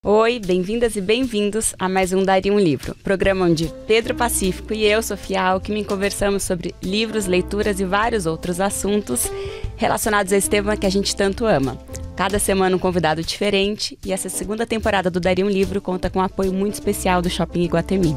Oi, bem-vindas e bem-vindos a mais um Daria um Livro, programa onde Pedro Pacífico e eu, Sofia Alckmin, conversamos sobre livros, leituras e vários outros assuntos relacionados a esse tema que a gente tanto ama. Cada semana um convidado diferente e essa segunda temporada do Daria um Livro conta com um apoio muito especial do Shopping Iguatemi.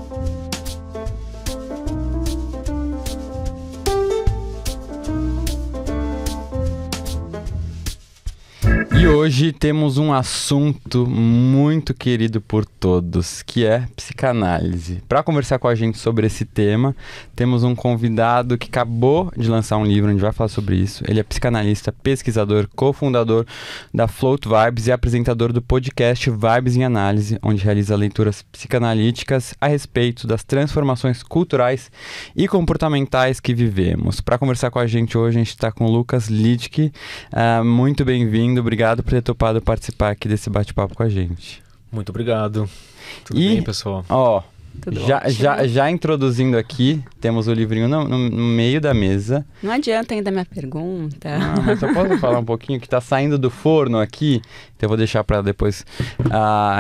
E hoje temos um assunto muito querido por todos, que é psicanálise. Para conversar com a gente sobre esse tema, temos um convidado que acabou de lançar um livro, a gente vai falar sobre isso. Ele é psicanalista, pesquisador, cofundador da Float Vibes e apresentador do podcast Vibes em Análise, onde realiza leituras psicanalíticas a respeito das transformações culturais e comportamentais que vivemos. Para conversar com a gente hoje, a gente está com o Lucas Littke. Muito bem-vindo, obrigado por ter topado participar aqui desse bate-papo com a gente. Muito obrigado. Tudo bem, pessoal? Já introduzindo aqui, temos o livrinho no meio da mesa. Não adianta ainda a minha pergunta. Mas eu posso falar um pouquinho que está saindo do forno aqui, então eu vou deixar para depois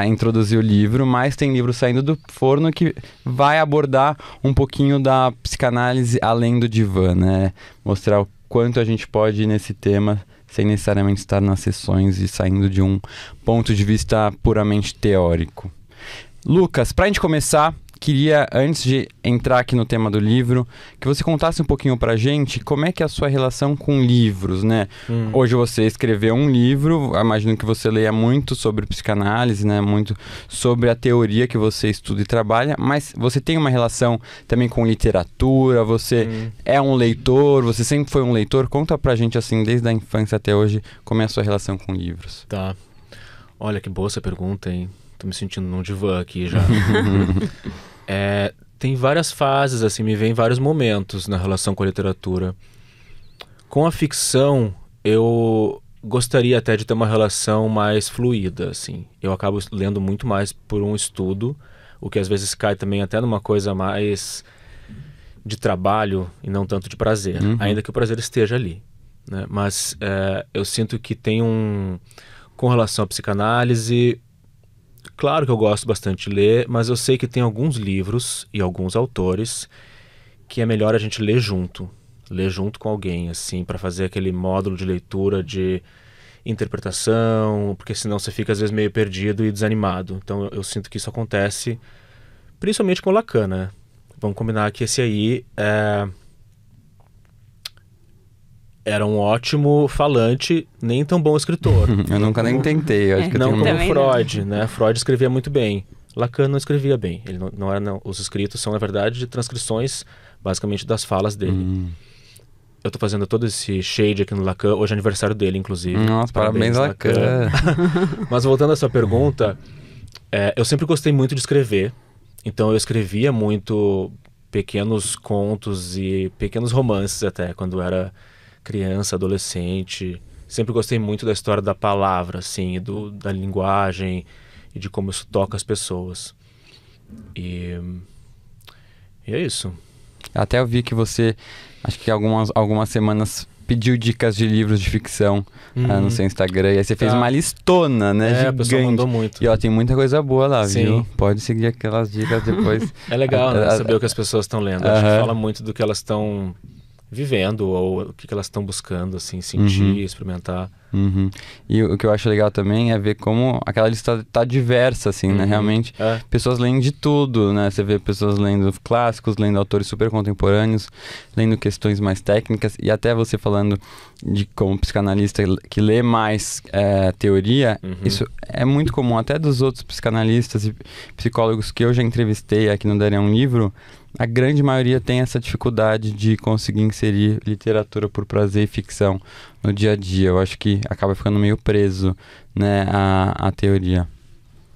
introduzir o livro, mas tem livro saindo do forno que vai abordar um pouquinho da psicanálise além do divã, né? Mostrar o quanto a gente pode ir nesse tema sem necessariamente estar nas sessões e saindo de um ponto de vista puramente teórico. Lucas, para a gente começar, queria, antes de entrar aqui no tema do livro, que você contasse um pouquinho pra gente como é que é a sua relação com livros, né? Hoje você escreveu um livro, imagino que você leia muito sobre psicanálise, né? Muito sobre a teoria que você estuda e trabalha, mas você tem uma relação também com literatura, você é um leitor, você sempre foi um leitor. Conta pra gente, assim, desde a infância até hoje, como é a sua relação com livros. Tá. Olha, que boa essa pergunta, hein? Tô me sentindo num divã aqui já. Tem várias fases, assim, me vem vários momentos na relação com a literatura. Com a ficção, eu gostaria até de ter uma relação mais fluida, assim. Eu acabo lendo muito mais por um estudo, o que às vezes cai também até numa coisa mais de trabalho e não tanto de prazer, ainda que o prazer esteja ali, né? Mas eu sinto que tem com relação à psicanálise, claro que eu gosto bastante de ler, mas eu sei que tem alguns livros e alguns autores que é melhor a gente ler junto com alguém, assim, para fazer aquele módulo de leitura, de interpretação, porque senão você fica às vezes meio perdido e desanimado. Então eu sinto que isso acontece principalmente com o Lacan, né? Vamos combinar que esse aí era um ótimo falante, nem tão bom escritor. Eu nunca nem tentei. Eu acho que não eu tenho como Freud, né? Freud escrevia muito bem. Lacan não escrevia bem. Ele não era, não. Os escritos são, na verdade, transcrições, basicamente, das falas dele. Eu tô fazendo todo esse shade aqui no Lacan. Hoje é aniversário dele, inclusive. Nossa, parabéns Lacan. Mas voltando à sua pergunta, eu sempre gostei muito de escrever. Então eu escrevia muito pequenos contos e pequenos romances até, quando era criança, adolescente. Sempre gostei muito da história da palavra, assim, da linguagem e de como isso toca as pessoas. E é isso. Até eu vi que você, acho que algumas semanas, pediu dicas de livros de ficção no seu Instagram. E aí você fez uma listona, né? Gigante. A pessoa mandou muito. E ó, tem muita coisa boa lá, Sim. Viu? Pode seguir aquelas dicas depois. É legal, né? Saber o que as pessoas estão lendo. Acho que fala muito do que elas estão vivendo ou o que elas estão buscando, assim, sentir, experimentar. E o que eu acho legal também é ver como aquela lista tá diversa, assim, né? Realmente, pessoas leem de tudo, né? Você vê pessoas lendo clássicos, lendo autores super contemporâneos, lendo questões mais técnicas, e até você falando de como psicanalista que lê mais teoria, isso é muito comum até dos outros psicanalistas e psicólogos que eu já entrevistei aqui no Daria um Livro. A grande maioria tem essa dificuldade de conseguir inserir literatura por prazer e ficção no dia a dia. Eu acho que acaba ficando meio preso, né, a teoria.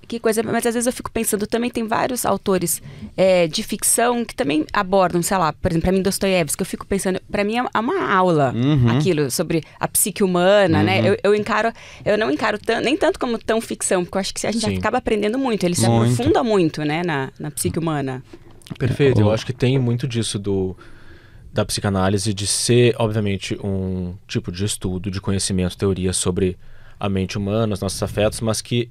Que coisa, mas às vezes eu fico pensando, também tem vários autores de ficção que também abordam, sei lá, por exemplo, pra mim Dostoiévski, que eu fico pensando, pra mim é uma aula aquilo, sobre a psique humana, né? Eu não encaro nem tanto como tão ficção, porque eu acho que a gente acaba aprendendo muito, ele se aprofunda muito, né, na psique humana. Perfeito, eu acho que tem muito disso da psicanálise, de ser, obviamente, um tipo de estudo, de conhecimento, teoria sobre a mente humana, os nossos afetos, mas que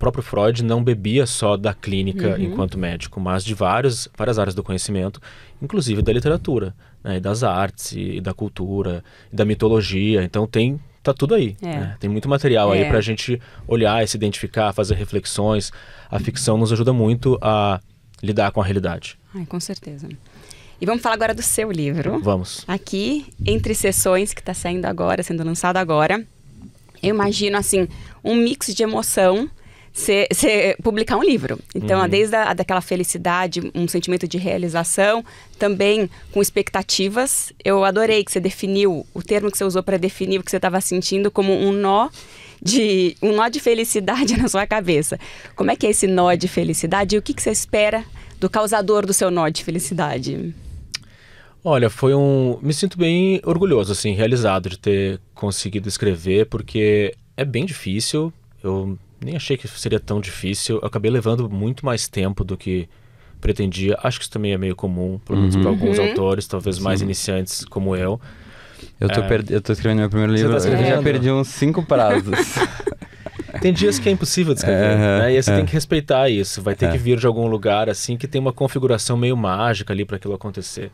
próprio Freud não bebia só da clínica enquanto médico, mas de várias áreas do conhecimento, inclusive da literatura, né, e das artes, e da cultura, e da mitologia. Então tá tudo aí. Né? Tem muito material aí pra gente olhar e se identificar, fazer reflexões. A ficção nos ajuda muito a lidar com a realidade. Ai, com certeza. E vamos falar agora do seu livro. Vamos. Aqui, Entre Sessões, que está saindo agora, sendo lançado agora. Eu imagino, assim, um mix de emoção você publicar um livro. Então, desde daquela felicidade, um sentimento de realização, também com expectativas. Eu adorei que você definiu, o termo que você usou para definir o que você estava sentindo como um nó de felicidade na sua cabeça. Como é que é esse nó de felicidade e o que você espera do causador do seu nó de felicidade? Olha, me sinto bem orgulhoso, assim, realizado de ter conseguido escrever, porque é bem difícil. Eu nem achei que seria tão difícil. Eu acabei levando muito mais tempo do que pretendia. Acho que isso também é meio comum, pelo menos para alguns autores, talvez mais iniciantes como eu. Eu tô escrevendo meu primeiro livro, eu já perdi uns 5 prazos. Tem dias que é impossível de escrever, né? E aí você tem que respeitar isso. Vai ter que vir de algum lugar, assim, que tem uma configuração meio mágica ali para aquilo acontecer.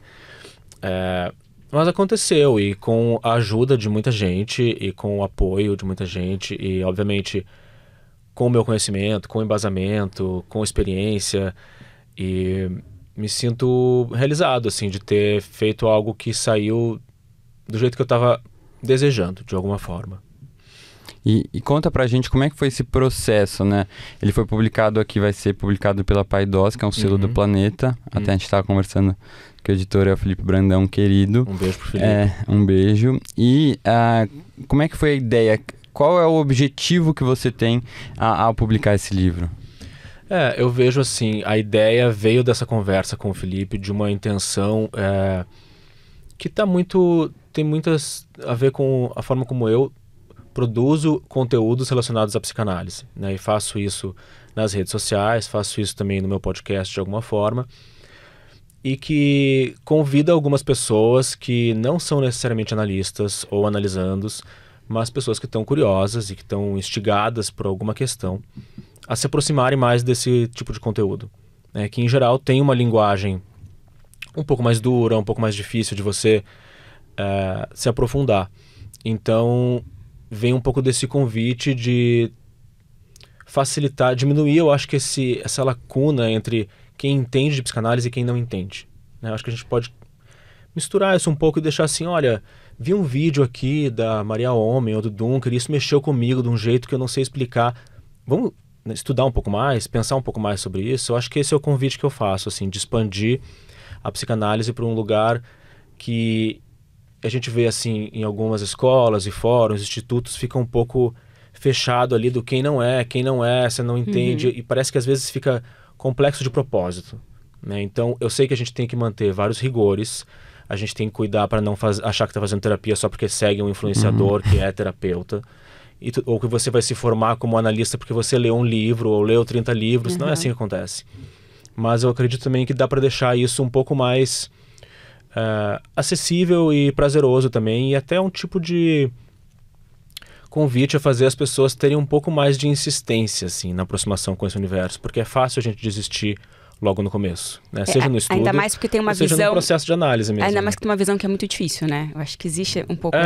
Mas aconteceu, e com a ajuda de muita gente, e com o apoio de muita gente, e obviamente com o meu conhecimento, com o embasamento, com experiência, e me sinto realizado, assim, de ter feito algo que saiu do jeito que eu estava desejando, de alguma forma. E conta pra gente como é que foi esse processo, né? Ele foi publicado aqui, vai ser publicado pela Paidós, que é um selo do Planeta. Até a gente estava conversando que o editor é o Felipe Brandão, querido. Um beijo pro Felipe. Um beijo. E como é que foi a ideia? Qual é o objetivo que você tem ao publicar esse livro? Eu vejo assim, a ideia veio dessa conversa com o Felipe, de uma intenção que tem muitas a ver com a forma como eu produzo conteúdos relacionados à psicanálise, né? E faço isso nas redes sociais, faço isso também no meu podcast de alguma forma, e que convida algumas pessoas que não são necessariamente analistas ou analisandos, mas pessoas que estão curiosas e que estão instigadas por alguma questão a se aproximarem mais desse tipo de conteúdo, né? Que em geral tem uma linguagem um pouco mais dura, um pouco mais difícil de você se aprofundar. Então vem um pouco desse convite de facilitar, diminuir, eu acho que essa lacuna entre quem entende de psicanálise e quem não entende, né? Eu acho que a gente pode misturar isso um pouco e deixar assim, olha, vi um vídeo aqui da Maria Homem ou do Dunker e isso mexeu comigo de um jeito que eu não sei explicar. Vamos estudar um pouco mais, pensar um pouco mais sobre isso. Eu acho que esse é o convite que eu faço, assim, de expandir a psicanálise para um lugar que a gente vê assim em algumas escolas e fóruns, institutos, fica um pouco fechado ali do quem não é, você não entende, e parece que às vezes fica complexo de propósito, né? Então eu sei que a gente tem que manter vários rigores, a gente tem que cuidar para não achar que está fazendo terapia só porque segue um influenciador que é terapeuta, ou que você vai se formar como analista porque você leu um livro ou leu 30 livros, não é assim que acontece. Mas eu acredito também que dá para deixar isso um pouco mais acessível e prazeroso também, e até um tipo de convite a fazer as pessoas terem um pouco mais de insistência assim, na aproximação com esse universo, porque é fácil a gente desistir logo no começo, né? Seja no estudo, ainda mais porque tem uma seja visão, no processo de análise mesmo. Ainda mais que tem uma visão que é muito difícil, né? Eu acho que existe um pouco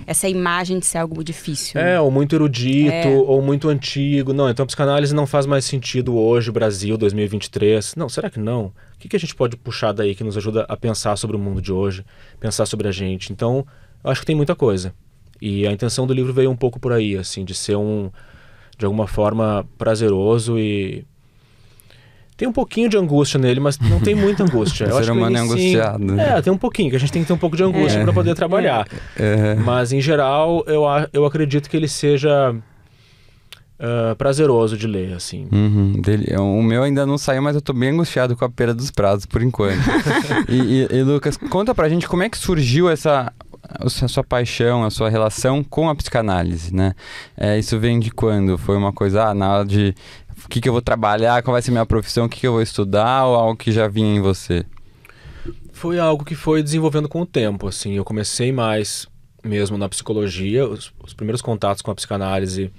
essa imagem de ser algo difícil. Ou muito erudito, ou muito antigo. Não, então a psicanálise não faz mais sentido hoje, Brasil, 2023. Não, será que não? O que a gente pode puxar daí que nos ajuda a pensar sobre o mundo de hoje, pensar sobre a gente? Então, eu acho que tem muita coisa. E a intenção do livro veio um pouco por aí, assim, de ser de alguma forma, prazeroso e... Tem um pouquinho de angústia nele, mas não tem muita angústia. O ser humano é angustiado. Tem um pouquinho, que a gente tem que ter um pouco de angústia para poder trabalhar. Mas, em geral, eu acredito que ele seja prazeroso de ler, assim. O meu ainda não saiu, mas eu tô bem angustiado com a perda dos prazos, por enquanto. e Lucas, conta pra gente como é que surgiu a sua paixão, a sua relação com a psicanálise, né? Isso vem de quando? Foi uma coisa, na hora de... O que eu vou trabalhar, qual vai ser minha profissão, o que eu vou estudar, ou algo que já vinha em você? Foi algo que foi desenvolvendo com o tempo, assim. Eu comecei mais mesmo na psicologia. Os primeiros contatos com a psicanálise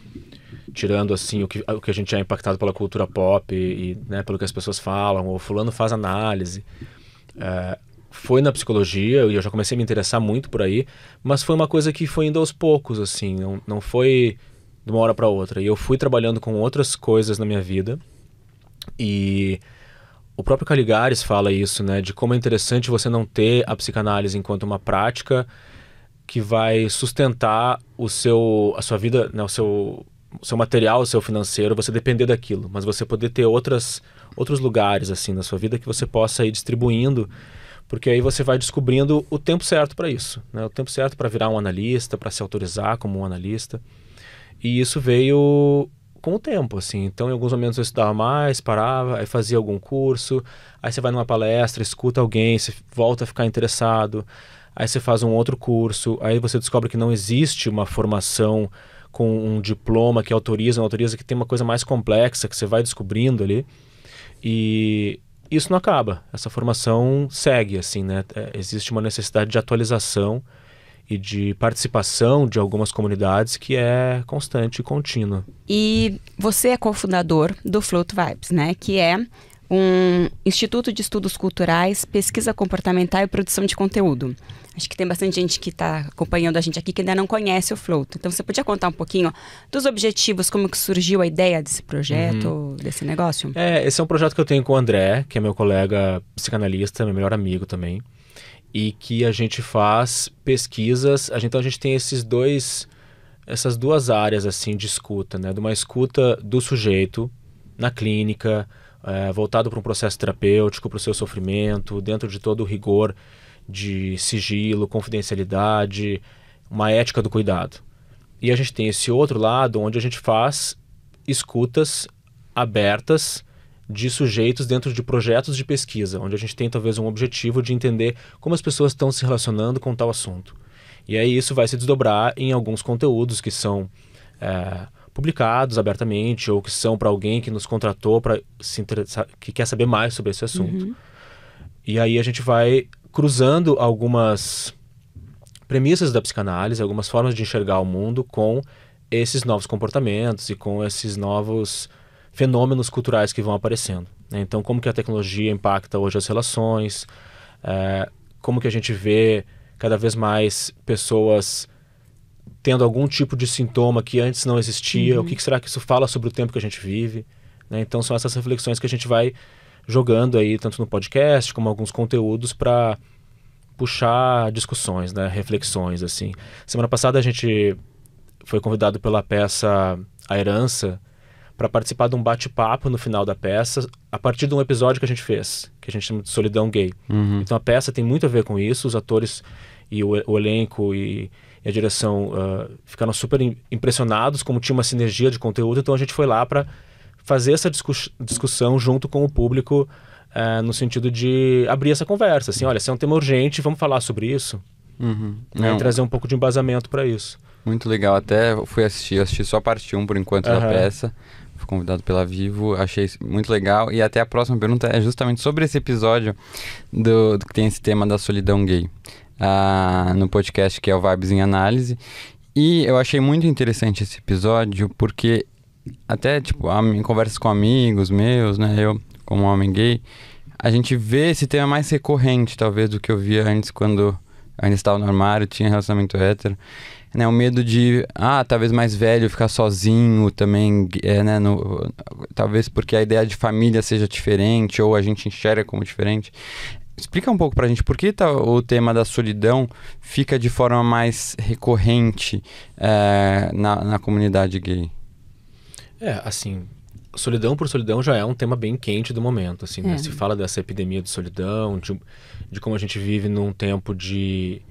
tirando assim o que a gente é impactado pela cultura pop e né, pelo que as pessoas falam, ou fulano faz análise. Foi na psicologia, e eu já comecei a me interessar muito por aí, mas foi uma coisa que foi indo aos poucos, assim, não foi de uma hora para outra. E eu fui trabalhando com outras coisas na minha vida, e o próprio Caligares fala isso, né, de como é interessante você não ter a psicanálise enquanto uma prática que vai sustentar a sua vida, né, o seu material, o seu financeiro, você depender daquilo, mas você poder ter outros lugares assim na sua vida que você possa ir distribuindo, porque aí você vai descobrindo o tempo certo para isso, né? O tempo certo para virar um analista, para se autorizar como um analista. E isso veio com o tempo, assim. Então, em alguns momentos eu estudava mais, parava, aí fazia algum curso, aí você vai numa palestra, escuta alguém, você volta a ficar interessado, aí você faz um outro curso, aí você descobre que não existe uma formação com um diploma que autoriza, que tem uma coisa mais complexa que você vai descobrindo ali. E isso não acaba, essa formação segue, assim, né? Existe uma necessidade de atualização e de participação de algumas comunidades que é constante e contínua. E você é cofundador do Float Vibes, né? Que é um instituto de estudos culturais, pesquisa comportamental e produção de conteúdo. Acho que tem bastante gente que está acompanhando a gente aqui que ainda não conhece o Float. Então, você podia contar um pouquinho dos objetivos, como que surgiu a ideia desse projeto, desse negócio? Esse é um projeto que eu tenho com o André, que é meu colega psicanalista, meu melhor amigo também, e que a gente faz pesquisas. Então, a gente tem essas duas áreas assim, de escuta, né? De uma escuta do sujeito na clínica, voltado para um processo terapêutico, para o seu sofrimento, dentro de todo o rigor de sigilo, confidencialidade, uma ética do cuidado. E a gente tem esse outro lado onde a gente faz escutas abertas de sujeitos dentro de projetos de pesquisa, onde a gente tem talvez um objetivo de entender como as pessoas estão se relacionando com tal assunto. E aí isso vai se desdobrar em alguns conteúdos que são publicados abertamente, ou que são para alguém que nos contratou para se interessar, que quer saber mais sobre esse assunto. E aí a gente vai cruzando algumas premissas da psicanálise, algumas formas de enxergar o mundo com esses novos comportamentos e com esses novos fenômenos culturais que vão aparecendo, né? Então, como que a tecnologia impacta hoje as relações, como que a gente vê cada vez mais pessoas tendo algum tipo de sintoma que antes não existia, o que será que isso fala sobre o tempo que a gente vive, né? Então, são essas reflexões que a gente vai jogando aí, tanto no podcast como alguns conteúdos para puxar discussões, né, reflexões, assim. Semana passada a gente foi convidado pela peça A Herança para participar de um bate-papo no final da peça, a partir de um episódio que a gente fez, que a gente chama de Solidão Gay. Então a peça tem muito a ver com isso, os atores e o elenco e a direção ficaram super impressionados como tinha uma sinergia de conteúdo, então a gente foi lá para fazer essa discussão junto com o público, no sentido de abrir essa conversa, assim, olha, esse é um tema urgente, vamos falar sobre isso, e trazer um pouco de embasamento para isso. Muito legal, até fui assisti só a parte 1 por enquanto da peça, fui convidado pela Vivo, achei muito legal, e até a próxima pergunta é justamente sobre esse episódio do que tem esse tema da solidão gay, no podcast que é o Vibes em Análise, e eu achei muito interessante esse episódio porque até, tipo, em conversas com amigos meus, né, eu como homem gay, a gente vê esse tema mais recorrente, talvez, do que eu via antes, quando ainda estava no armário, tinha relacionamento hétero, né, o medo de, talvez mais velho, ficar sozinho também, né, talvez porque a ideia de família seja diferente, ou a gente enxerga como diferente. Explica um pouco pra gente por que o tema da solidão fica de forma mais recorrente na comunidade gay. Assim, solidão por solidão já é um tema bem quente do momento, assim, né? Se fala dessa epidemia de solidão, de como a gente vive num tempo de,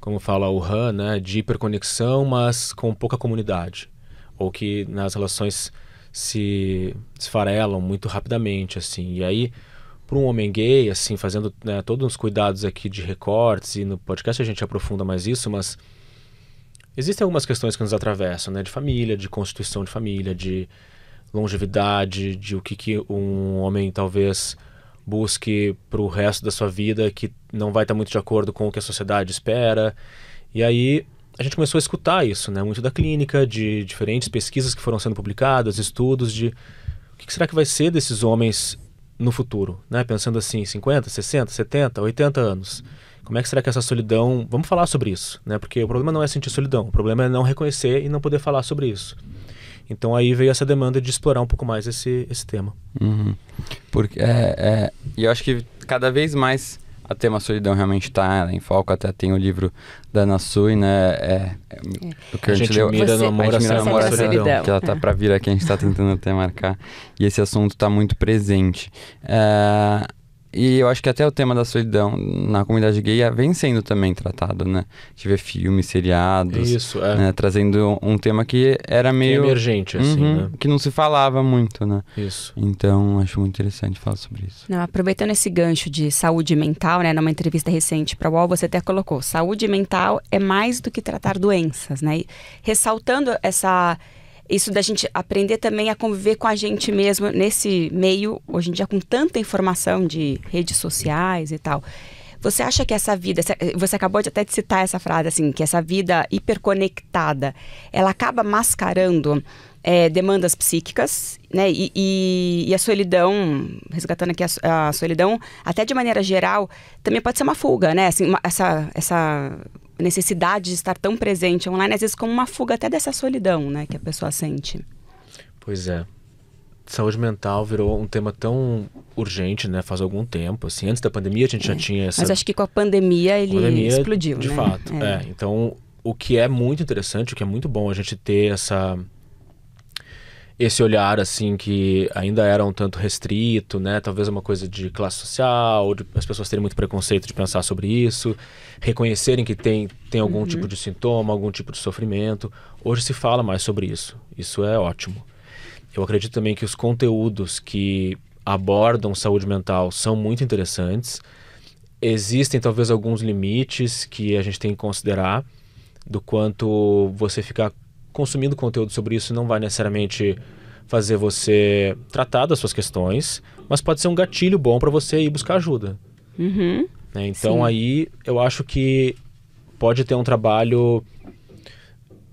como fala o Han, né, de hiperconexão, mas com pouca comunidade, ou que nas relações se esfarelam muito rapidamente, assim. E aí, para um homem gay, assim, fazendo, né, todos os cuidados aqui de recortes, e no podcast a gente aprofunda mais isso, mas existem algumas questões que nos atravessam, né, de família, de constituição de família, de longevidade, de o que um homem talvez busque para o resto da sua vida, que não vai estar muito de acordo com o que a sociedade espera. E aí a gente começou a escutar isso, né? Muito da clínica, de diferentes pesquisas que foram sendo publicadas, estudos de o que será que vai ser desses homens no futuro, né? Pensando assim, 50, 60, 70, 80 anos. Como é que será que essa solidão... Vamos falar sobre isso, né? Porque o problema não é sentir solidão, o problema é não reconhecer e não poder falar sobre isso. Então aí veio essa demanda de explorar um pouco mais esse tema. Porque e eu acho que cada vez mais a tema solidão realmente está em foco. Até tem o livro da Ana Sui, né? O que a gente leu, mira no amor, a solidão. Que ela tá para vir aqui, a gente está tentando até marcar. E esse assunto está muito presente. E eu acho que até o tema da solidão na comunidade gay vem sendo também tratado, né? A gente vê filmes, seriados, isso, né? Trazendo um tema que era meio... Que emergente, assim, né? Que não se falava muito, né? Isso. Então, acho muito interessante falar sobre isso. Não, aproveitando esse gancho de saúde mental, né? Numa entrevista recente para o UOL, você até colocou, saúde mental é mais do que tratar doenças, né? E ressaltando isso da gente aprender também a conviver com a gente mesmo nesse meio, hoje em dia com tanta informação de redes sociais e tal. Você acha que essa vida, você acabou até de citar essa frase, assim, que essa vida hiperconectada, ela acaba mascarando demandas psíquicas, né? E a solidão, resgatando aqui a solidão, até de maneira geral, também pode ser uma fuga, né? Assim, essa necessidade de estar tão presente online, às vezes como uma fuga até dessa solidão, né, que a pessoa sente. Pois é. Saúde mental virou um tema tão urgente, né, faz algum tempo, assim, antes da pandemia a gente já tinha essa... Mas acho que com a pandemia ele explodiu, de né? fato, Então, o que é muito interessante, o que é muito bom a gente ter esse olhar, assim, que ainda era um tanto restrito, né? Talvez uma coisa de classe social, de as pessoas terem muito preconceito de pensar sobre isso, reconhecerem que tem algum tipo de sintoma, algum tipo de sofrimento. Hoje se fala mais sobre isso. Isso é ótimo. Eu acredito também que os conteúdos que abordam saúde mental são muito interessantes. Existem talvez alguns limites que a gente tem que considerar do quanto você ficar consumindo conteúdo sobre isso não vai necessariamente fazer você tratar das suas questões, mas pode ser um gatilho bom para você ir buscar ajuda. Então sim. Aí eu acho que pode ter um trabalho,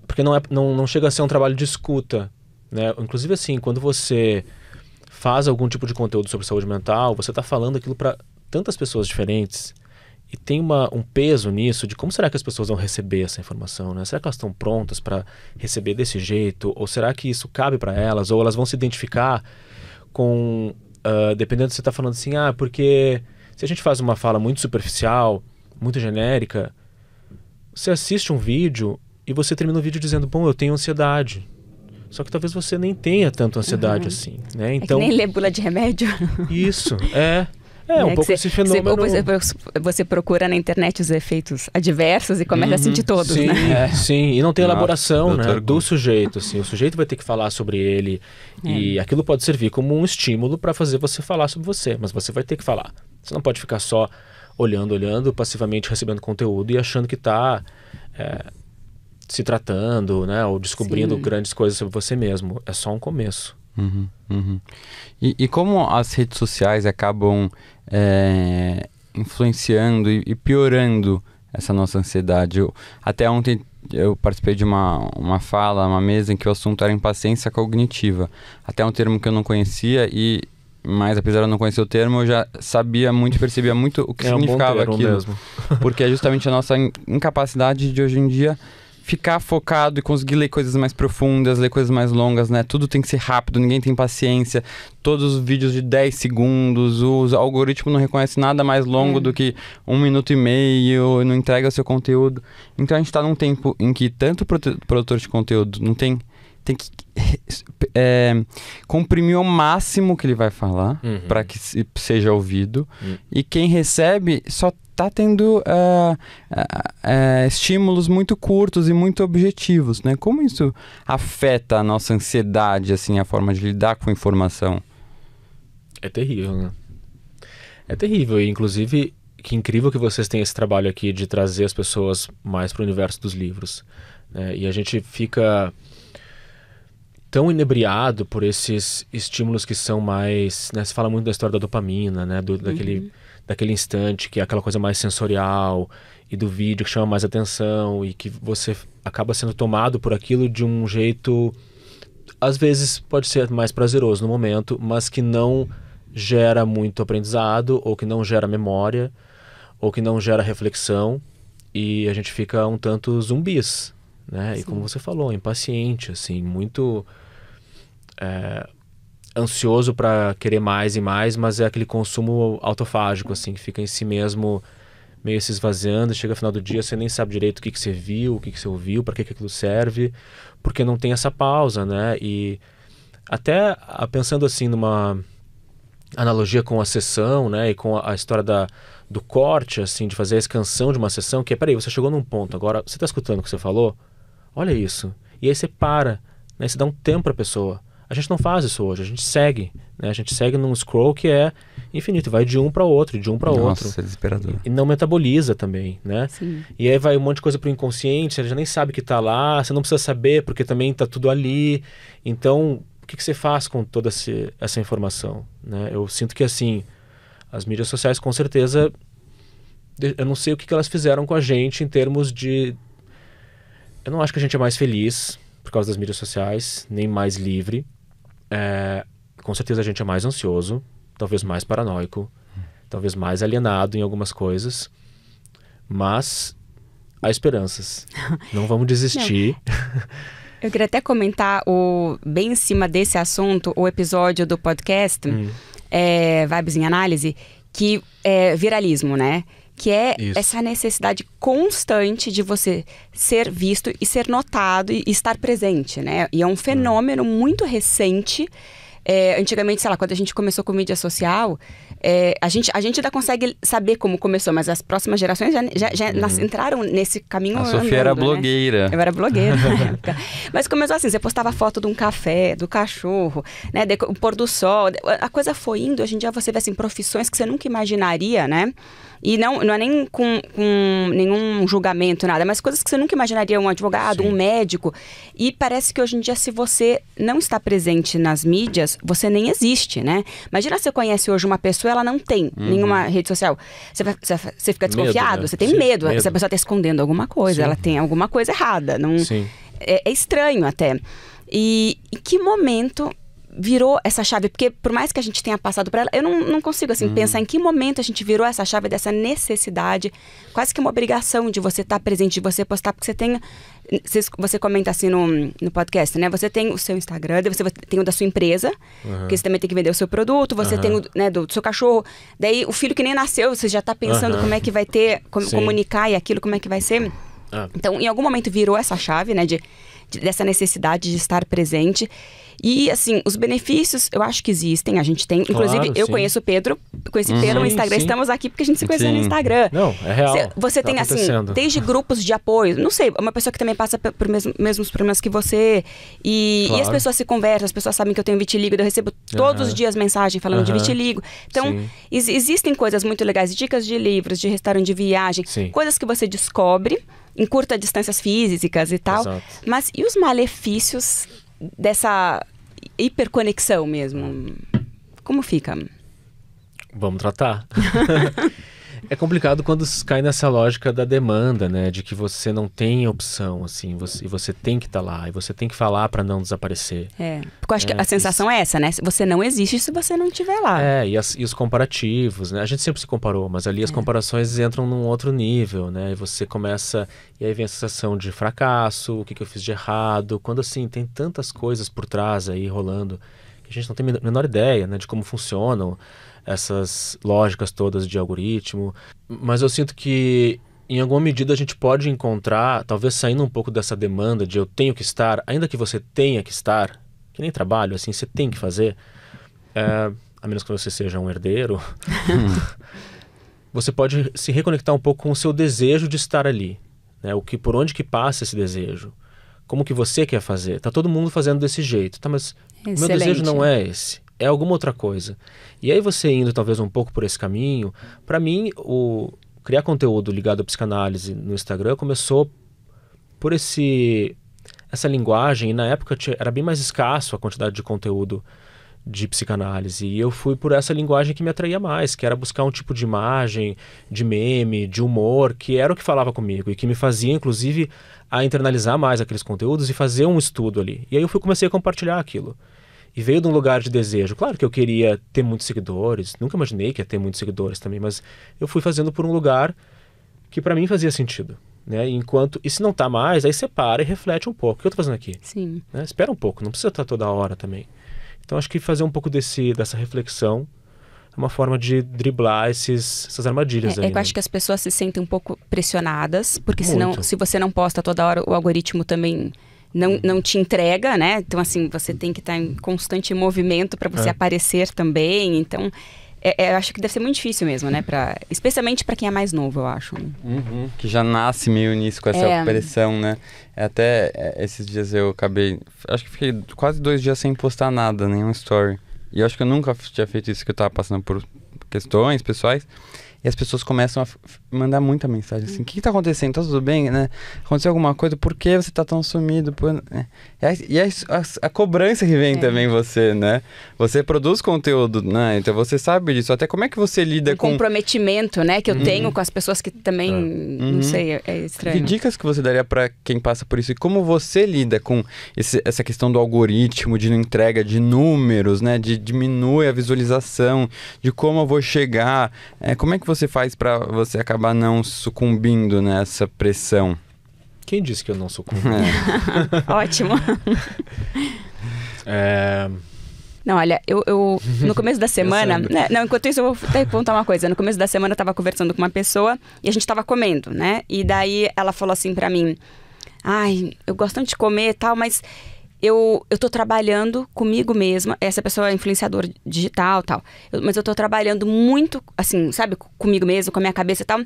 porque não chega a ser um trabalho de escuta, né? Inclusive assim, quando você faz algum tipo de conteúdo sobre saúde mental, você está falando aquilo para tantas pessoas diferentes. E tem um peso nisso de como será que as pessoas vão receber essa informação, né? Será que elas estão prontas para receber desse jeito? Ou será que isso cabe para elas? Ou elas vão se identificar com... dependendo se você está falando assim, porque se a gente faz uma fala muito superficial, muito genérica, você assiste um vídeo e você termina o vídeo dizendo, bom, eu tenho ansiedade. Só que talvez você nem tenha tanta ansiedade assim, né? Então, que nem ler bula de remédio. Isso, um pouco esse fenômeno... Você procura na internet os efeitos adversos e começa a sentir todos, sim, né? Sim, e não tem elaboração, né, do sujeito. Assim, o sujeito vai ter que falar sobre ele e aquilo pode servir como um estímulo para fazer você falar sobre você, mas você vai ter que falar. Você não pode ficar só olhando, passivamente recebendo conteúdo e achando que está se tratando, né, ou descobrindo grandes coisas sobre você mesmo. É só um começo. E como as redes sociais acabam influenciando e piorando essa nossa ansiedade? Até ontem eu participei de uma fala, uma mesa em que o assunto era impaciência cognitiva. Até um termo que eu não conhecia, mas apesar de eu não conhecer o termo, eu já sabia muito, percebia muito o que significava aquilo. Mesmo. Porque é justamente a nossa incapacidade de hoje em dia ficar focado e conseguir ler coisas mais profundas, ler coisas mais longas, né? Tudo tem que ser rápido, ninguém tem paciência. Todos os vídeos de 10 segundos, o algoritmo não reconhece nada mais longo do que 1 minuto e meio, não entrega o seu conteúdo. Então a gente está num tempo em que tanto o produtor de conteúdo não tem que comprimir ao máximo o que ele vai falar para que seja ouvido. E quem recebe só está tendo estímulos muito curtos e muito objetivos, né? Como isso afeta a nossa ansiedade, assim, a forma de lidar com a informação? É terrível, né? É terrível. E, inclusive, que incrível que vocês têm esse trabalho aqui de trazer as pessoas mais para o universo dos livros, né? E a gente fica tão inebriado por esses estímulos que são mais, né, se fala muito da história da dopamina, né, daquele instante que é aquela coisa mais sensorial, e do vídeo que chama mais atenção, e que você acaba sendo tomado por aquilo de um jeito, às vezes pode ser mais prazeroso no momento, mas que não gera muito aprendizado, ou que não gera memória, ou que não gera reflexão, e a gente fica um tanto zumbis, né? Sim. E como você falou, impaciente, assim, muito ansioso para querer mais e mais, mas é aquele consumo autofágico, assim, que fica em si mesmo meio se esvaziando, chega no final do dia, você nem sabe direito o que você viu, o que você ouviu, para que aquilo serve, porque não tem essa pausa, né? E até pensando assim numa analogia com a sessão, né, e com a história do corte, assim, de fazer a escansão de uma sessão, que é, peraí, você chegou num ponto, agora você está escutando o que você falou? Olha isso. E aí você para, né, você dá um tempo para a pessoa. A gente não faz isso hoje, a gente segue, né, a gente segue num scroll que é infinito, vai de um para outro, de um para outro. Nossa, é desesperador. E não metaboliza também, né? Sim. E aí vai um monte de coisa pro inconsciente, você já nem sabe que tá lá, você não precisa saber, porque também tá tudo ali. Então, o que você faz com toda essa informação, né? Eu sinto que, assim, as mídias sociais, com certeza, eu não sei o que elas fizeram com a gente em termos de... Eu não acho que a gente é mais feliz por causa das mídias sociais, nem mais livre. Com certeza a gente é mais ansioso, talvez mais paranoico, talvez mais alienado em algumas coisas, mas há esperanças. Não vamos desistir. Eu queria até comentar, bem em cima desse assunto, o episódio do podcast, Vibes em Análise, que é viralismo, né? Que é Isso. essa necessidade constante de você ser visto e ser notado e estar presente, né? E é um fenômeno muito recente. Antigamente, sei lá, quando a gente começou com mídia social, a gente ainda consegue saber como começou, mas as próximas gerações já entraram nesse caminho. A Sofia era blogueira. Né? Eu era blogueira na época. Mas começou assim, você postava foto de um café, do cachorro, né, o pôr do sol. A coisa foi indo, hoje em dia você vê assim, profissões que você nunca imaginaria, né? E não é nem com nenhum julgamento, nada, mas coisas que você nunca imaginaria, um advogado, Sim. um médico. E parece que hoje em dia, se você não está presente nas mídias, você nem existe, né? Imagina se você conhece hoje uma pessoa, ela não tem nenhuma rede social. Você fica desconfiado, Medo, né? você tem Sim, medo. medo. Essa pessoa está escondendo alguma coisa, Sim. ela tem alguma coisa errada. Não, Sim. é estranho até. E em que momento virou essa chave? Porque por mais que a gente tenha passado por ela, eu não consigo assim pensar em que momento a gente virou essa chave dessa necessidade, quase que uma obrigação de você estar presente, de você postar, porque você comenta assim no podcast, né? Você tem o seu Instagram, daí você tem o da sua empresa, porque você também tem que vender o seu produto, você tem o, né, do seu cachorro, daí o filho que nem nasceu, você já está pensando como é que vai ter, comunicar e aquilo, como é que vai ser. Então, em algum momento virou essa chave, né, dessa necessidade de estar presente. E, assim, os benefícios, eu acho que existem, a gente tem. Inclusive, eu conheço o Pedro, conheci o Pedro no Instagram, estamos aqui porque a gente se conheceu no Instagram. Não, é real. Você tem, assim, desde grupos de apoio, não sei, uma pessoa que também passa por mesmos problemas que você, e as pessoas se conversam, as pessoas sabem que eu tenho vitiligo, eu recebo todos os dias mensagem falando de vitiligo. Então, existem coisas muito legais, dicas de livros, de restaurante, de viagem, coisas que você descobre em curtas distâncias físicas e tal. Exato. Mas e os malefícios dessa hiperconexão mesmo? Como fica? Vamos tratar. É complicado quando cai nessa lógica da demanda, né? De que você não tem opção, assim, você tem que estar lá, e você tem que falar para não desaparecer. Porque eu acho que a sensação é essa, né? Você não existe se você não estiver lá. E os comparativos, né? A gente sempre se comparou, mas ali as comparações entram num outro nível, né? E você começa... E aí vem a sensação de fracasso, o que eu fiz de errado, quando, assim, tem tantas coisas por trás aí rolando, que a gente não tem a menor ideia, né? De como funcionam essas lógicas todas de algoritmo. Mas eu sinto que, em alguma medida, a gente pode encontrar, talvez saindo um pouco dessa demanda de eu tenho que estar, ainda que você tenha que estar, que nem trabalho, assim, você tem que fazer, a menos que você seja um herdeiro, você pode se reconectar um pouco com o seu desejo de estar ali, né? Por onde que passa esse desejo? Como que você quer fazer? Tá todo mundo fazendo desse jeito, tá, mas o meu desejo não é esse. É alguma outra coisa. E aí você indo talvez um pouco por esse caminho, para mim, criar conteúdo ligado à psicanálise no Instagram começou por essa linguagem, e na época era bem mais escasso a quantidade de conteúdo de psicanálise, e eu fui por essa linguagem que me atraía mais, que era buscar um tipo de imagem, de meme, de humor, que era o que falava comigo, e que me fazia, inclusive, a internalizar mais aqueles conteúdos e fazer um estudo ali. E aí comecei a compartilhar aquilo. E veio de um lugar de desejo. Claro que eu queria ter muitos seguidores, nunca imaginei que ia ter muitos seguidores também, mas eu fui fazendo por um lugar que para mim fazia sentido. Né? E se não tá mais, aí você para e reflete um pouco. O que eu tô fazendo aqui? Sim. Né? Espera um pouco, não precisa estar toda hora também. Então acho que fazer um pouco dessa reflexão é uma forma de driblar essas armadilhas aí. Eu acho que as pessoas se sentem um pouco pressionadas, porque senão, se você não posta toda hora, o algoritmo também não te entrega, né? Então, assim, você tem que estar em constante movimento para você aparecer também. Então, eu acho que deve ser muito difícil mesmo, né? Especialmente para quem é mais novo, eu acho. Né? Uhum, que já nasce meio nisso, com essa pressão, né? Esses dias eu acabei... Acho que fiquei quase 2 dias sem postar nada, nenhum story. E eu acho que eu nunca tinha feito isso, que eu tava passando por questões pessoais. E as pessoas começam a mandar muita mensagem assim, o que tá acontecendo? Tá tudo bem, né? Aconteceu alguma coisa? Por que você tá tão sumido? E a cobrança que vem também você, né? Você produz conteúdo, né? Então você sabe disso. Até como é que você lida com... comprometimento, né? Que eu tenho com as pessoas que também, não sei, é estranho. Que dicas que você daria pra quem passa por isso? E como você lida com essa questão do algoritmo, de entrega de números, né? De diminuir a visualização, de como eu vou chegar. Como é que você faz pra você acabar não sucumbindo nessa pressão? Quem disse que eu não sucumbo? Ótimo. Não, olha, eu no começo da semana... Não, enquanto isso eu vou até contar uma coisa. No começo da semana eu tava conversando com uma pessoa e a gente tava comendo, né? E daí ela falou assim pra mim, ai, eu gosto tanto de comer e tal, mas eu tô trabalhando comigo mesma. Essa pessoa é influenciadora digital e tal. Mas eu tô trabalhando muito, assim, sabe? Comigo mesma, com a minha cabeça e tal,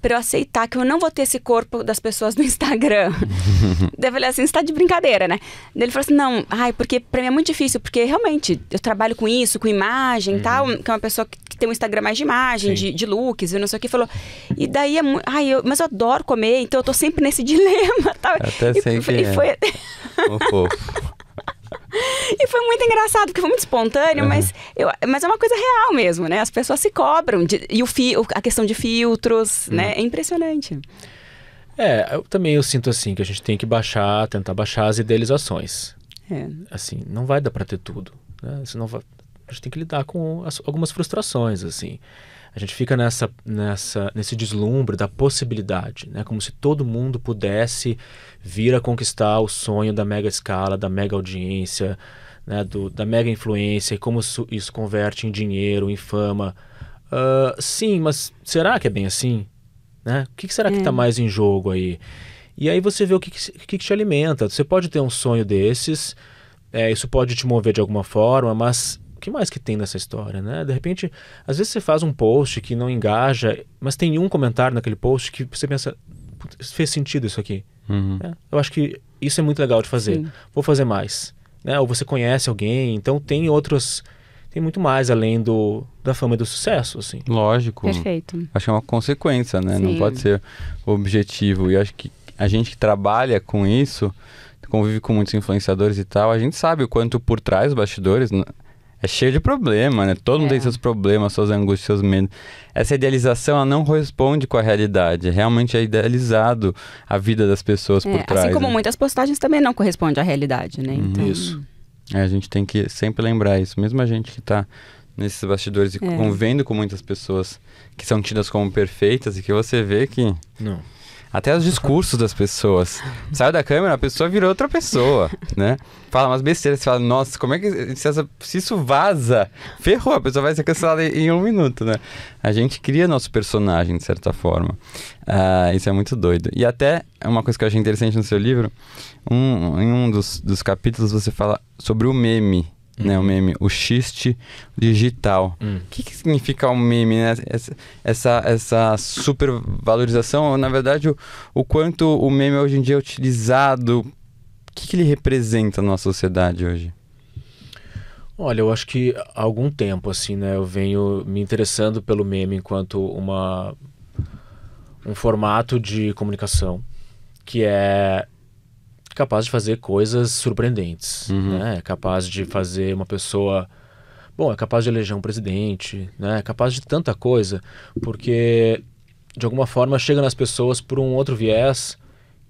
pra eu aceitar que eu não vou ter esse corpo das pessoas no Instagram. Daí eu falei assim, você tá de brincadeira, né? Daí ele falou assim, não, porque pra mim é muito difícil, porque realmente eu trabalho com isso, com imagem e tal, que é uma pessoa que tem um Instagram mais de imagem, de looks, e não sei o que, falou. E daí mas eu adoro comer, então eu tô sempre nesse dilema, tal. Até sempre foi... E foi muito engraçado, porque foi muito espontâneo, mas é uma coisa real mesmo, né? As pessoas se cobram. E a questão de filtros, né? É impressionante. Eu sinto assim, que a gente tem que tentar baixar as idealizações. Assim, não vai dar pra ter tudo, né? A gente tem que lidar com algumas frustrações, assim. A gente fica nesse deslumbre da possibilidade, né? Como se todo mundo pudesse vir a conquistar o sonho da mega escala, da mega audiência, né? Da mega influência, e como isso converte em dinheiro, em fama. Sim, mas será que é bem assim? Né? O que será que está mais em jogo aí? E aí você vê o que te alimenta. Você pode ter um sonho desses, isso pode te mover de alguma forma, mas... o que mais que tem nessa história, né? De repente, às vezes você faz um post que não engaja, mas tem um comentário naquele post que você pensa, fez sentido isso aqui. Eu acho que isso é muito legal de fazer. Sim. Vou fazer mais. Né? Ou você conhece alguém, então tem muito mais além da fama e do sucesso, assim. Lógico. Perfeito. Acho que é uma consequência, né? Sim. Não pode ser o objetivo. E acho que a gente que trabalha com isso, convive com muitos influenciadores e tal, a gente sabe o quanto por trás dos bastidores... é cheio de problema, né? Todo mundo tem seus problemas, suas angústias, seus medos. Essa idealização, ela não corresponde com a realidade. Realmente é idealizado a vida das pessoas por trás. Assim como muitas postagens também não correspondem à realidade, né? Então... Isso. A gente tem que sempre lembrar isso. Mesmo a gente que está nesses bastidores e convivendo com muitas pessoas que são tidas como perfeitas e que você vê que... não. Até os discursos das pessoas. Saiu da câmera, a pessoa virou outra pessoa, né? Fala umas besteiras, você fala, nossa, como é que... Se isso vaza, ferrou, a pessoa vai ser cancelada em 1 minuto, né? A gente cria nosso personagem, de certa forma. Isso é muito doido. E até, uma coisa que eu achei interessante no seu livro, em um dos capítulos você fala sobre o meme, né, o meme, o xiste digital. O que significa o meme, né? Essa supervalorização, na verdade, o quanto o meme hoje em dia é utilizado, o que ele representa na nossa sociedade hoje? Olha, eu acho que há algum tempo, assim, né, eu venho me interessando pelo meme enquanto um formato de comunicação que capaz de fazer coisas surpreendentes, né? É capaz de fazer uma pessoa... Bom, é capaz de eleger um presidente, né? É capaz de tanta coisa, porque de alguma forma chega nas pessoas por um outro viés,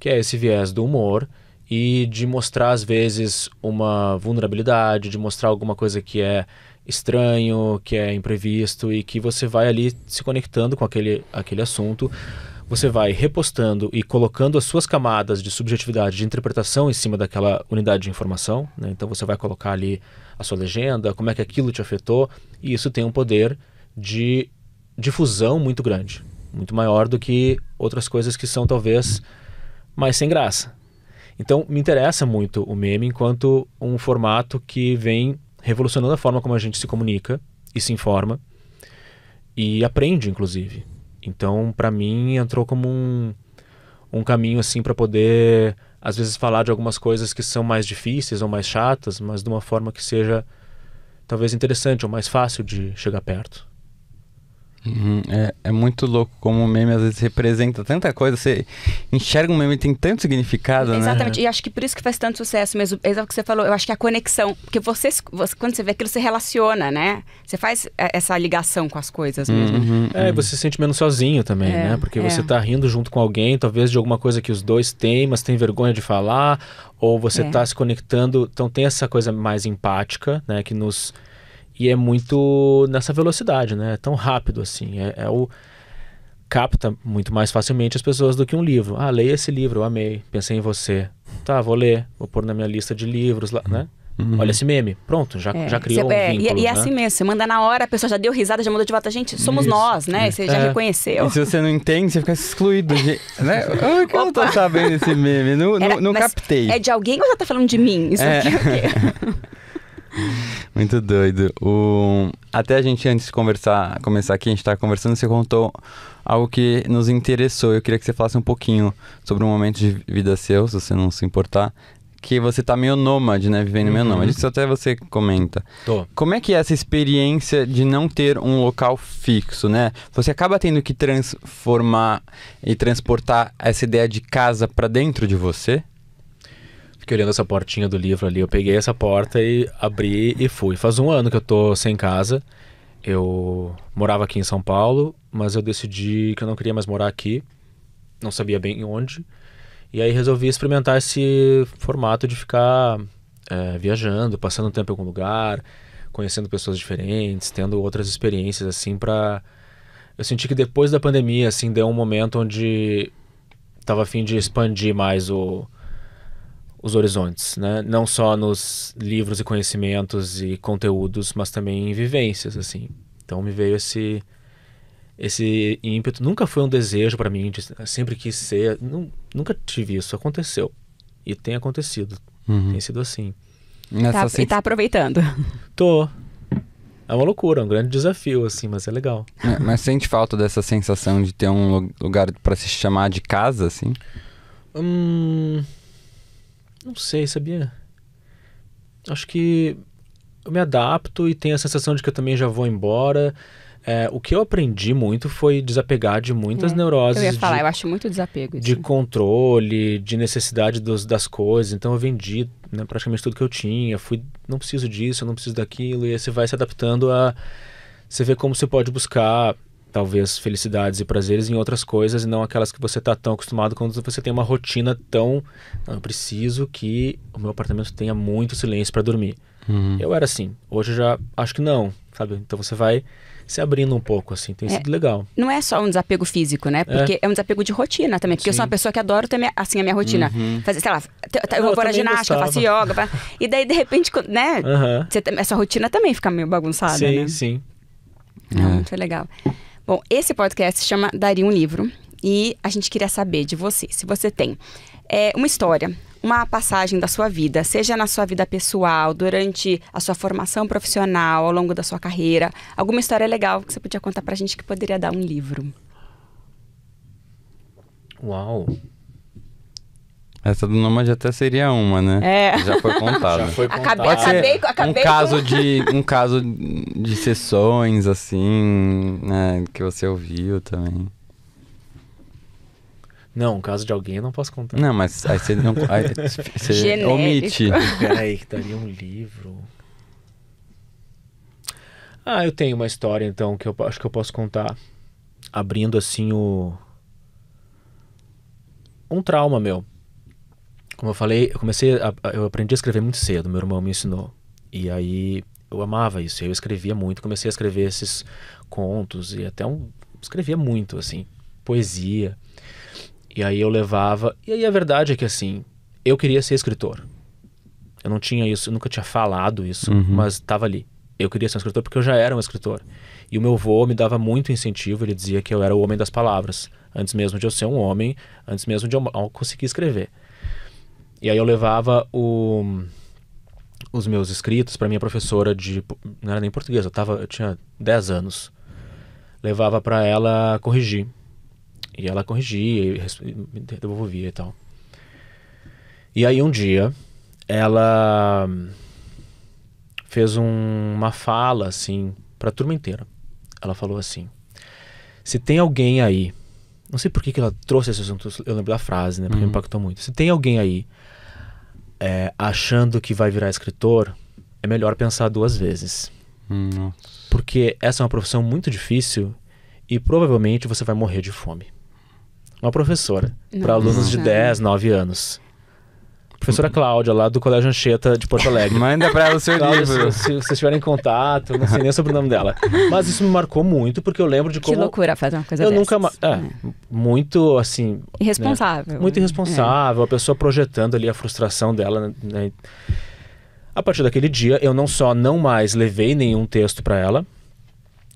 que é esse viés do humor, e de mostrar às vezes uma vulnerabilidade, de mostrar alguma coisa que é estranho, que é imprevisto, e que você vai ali se conectando com aquele assunto, você vai repostando e colocando as suas camadas de subjetividade, de interpretação em cima daquela unidade de informação, né? Então você vai colocar ali a sua legenda, como é que aquilo te afetou, e isso tem um poder de difusão muito grande, muito maior do que outras coisas que são talvez mais sem graça. Então me interessa muito o meme enquanto um formato que vem revolucionando a forma como a gente se comunica e se informa e aprende, inclusive. Então, para mim, entrou como um caminho assim para poder, às vezes, falar de algumas coisas que são mais difíceis ou mais chatas, mas de uma forma que seja talvez interessante ou mais fácil de chegar perto. É muito louco como o meme às vezes representa tanta coisa. Você enxerga um meme e tem tanto significado, né? Exatamente, e acho que por isso que faz tanto sucesso mesmo. É o que você falou, eu acho que é a conexão. Porque você, quando você vê aquilo, você relaciona, né? Você faz essa ligação com as coisas mesmo. E você se sente menos sozinho também, né? Porque você tá rindo junto com alguém, talvez de alguma coisa que os dois têm, mas tem vergonha de falar, ou você tá se conectando. Então tem essa coisa mais empática, né? Que nos... E é muito nessa velocidade, né? É tão rápido assim. Capta muito mais facilmente as pessoas do que um livro. Ah, leia esse livro, eu amei, pensei em você. Tá, vou ler, vou pôr na minha lista de livros lá, né? Olha esse meme, pronto, já criou um vínculo. E é assim mesmo, você manda na hora, a pessoa já deu risada, já mandou de volta. Gente, somos nós, né? Você já reconheceu. E se você não entende, você fica excluído. Né? Eu não tô sabendo esse meme, não captei. É de alguém ou você tá falando de mim? Isso aqui é o quê? Muito doido. Até a gente, antes de começar aqui, a gente estava conversando, você contou algo que nos interessou. Eu queria que você falasse um pouquinho sobre um momento de vida seu, se você não se importar, que você tá meio nômade, né? Vivendo meio nômade. Isso até você comenta. Tô. Como é que é essa experiência de não ter um local fixo, né? Você acaba tendo que transformar e transportar essa ideia de casa para dentro de você? Fiquei olhando essa portinha do livro ali, eu peguei essa porta e abri e fui. Faz 1 ano que eu tô sem casa. Eu morava aqui em São Paulo, mas eu decidi que eu não queria mais morar aqui. Não sabia bem onde. E aí resolvi experimentar esse formato de ficar viajando, passando tempo em algum lugar, conhecendo pessoas diferentes, tendo outras experiências, assim, pra... Eu senti que depois da pandemia, assim, deu um momento onde tava a fim de expandir mais os horizontes, né? Não só nos livros e conhecimentos e conteúdos, mas também em vivências, assim. Então me veio esse ímpeto. Nunca foi um desejo para mim, sempre quis ser, nunca tive isso, aconteceu. E tem acontecido, tem sido assim. E tá aproveitando. Tô. É uma loucura, é um grande desafio, assim, mas é legal. Mas sente falta dessa sensação de ter um lugar para se chamar de casa, assim? Não sei, sabia? Acho que eu me adapto e tenho a sensação de que eu também já vou embora. O que eu aprendi muito foi desapegar de muitas neuroses. Eu ia falar, eu acho muito desapego. De controle, de necessidade das coisas. Então eu vendi, né, praticamente tudo que eu tinha. Não preciso disso, eu não preciso daquilo. E aí você vai se adaptando a... Você vê como você pode buscar, talvez, felicidades e prazeres em outras coisas e não aquelas que você está tão acostumado quando você tem uma rotina tão... Não, eu preciso que o meu apartamento tenha muito silêncio para dormir. Eu era assim. Hoje eu já acho que não, sabe? Então você vai se abrindo um pouco, assim. Tem sido legal. Não é só um desapego físico, né? Porque é um desapego de rotina também. Porque eu sou uma pessoa que adoro ter a minha rotina. Fazer, sei lá, eu vou para ginástica, faço yoga. E daí, de repente, né? Essa rotina também fica meio bagunçada, sim, né? Sim. Muito legal. Bom, esse podcast se chama Daria um Livro. E a gente queria saber de você, se você tem uma história, uma passagem da sua vida, seja na sua vida pessoal, durante a sua formação profissional, ao longo da sua carreira, alguma história legal que você podia contar pra gente que poderia dar um livro. Uau! Essa do Nômade até seria uma, né? Já foi contada. Já foi contada. Acabei um caso de sessões, assim, né, que você ouviu também. Não, um caso de alguém eu não posso contar. Não, mas aí você não... Aí você Genérico. omite. Peraí, que daria um livro... Ah, eu tenho uma história, então, que eu acho que eu posso contar. Abrindo, assim, um trauma meu. Como eu falei, eu aprendi a escrever muito cedo, meu irmão me ensinou. E aí eu amava isso, eu escrevia muito, comecei a escrever esses contos e até escrevia muito, assim, poesia. E aí eu levava... E aí a verdade é que, assim, eu queria ser escritor. Eu não tinha isso, eu nunca tinha falado isso, mas estava ali. Eu queria ser um escritor porque eu já era um escritor. E o meu avô me dava muito incentivo, ele dizia que eu era o homem das palavras. Antes mesmo de eu ser um homem, antes mesmo de eu conseguir escrever. E aí eu levava os meus escritos para minha professora não era nem português, eu tinha 10 anos. Levava para ela corrigir. E ela corrigia e me devolvia e tal. E aí um dia ela fez uma fala assim para a turma inteira. Ela falou assim: se tem alguém aí, não sei por que ela trouxe esse assunto, eu lembro da frase, né, porque me impactou muito. Se tem alguém aí achando que vai virar escritor, é melhor pensar 2 vezes. Porque essa é uma profissão muito difícil e provavelmente você vai morrer de fome. Uma professora para alunos de 10, 9 anos. Professora Cláudia, lá do Colégio Anchieta de Porto Alegre. Manda pra ela o seu Cláudia, livro. se vocês tiverem contato, não sei nem sobre o nome dela. Mas isso me marcou muito, porque eu lembro de como... Que loucura fazer uma coisa eu dessas. nunca... muito, assim... Irresponsável. Né? Muito irresponsável. A pessoa projetando ali a frustração dela, né? A partir daquele dia, eu não mais levei nenhum texto para ela.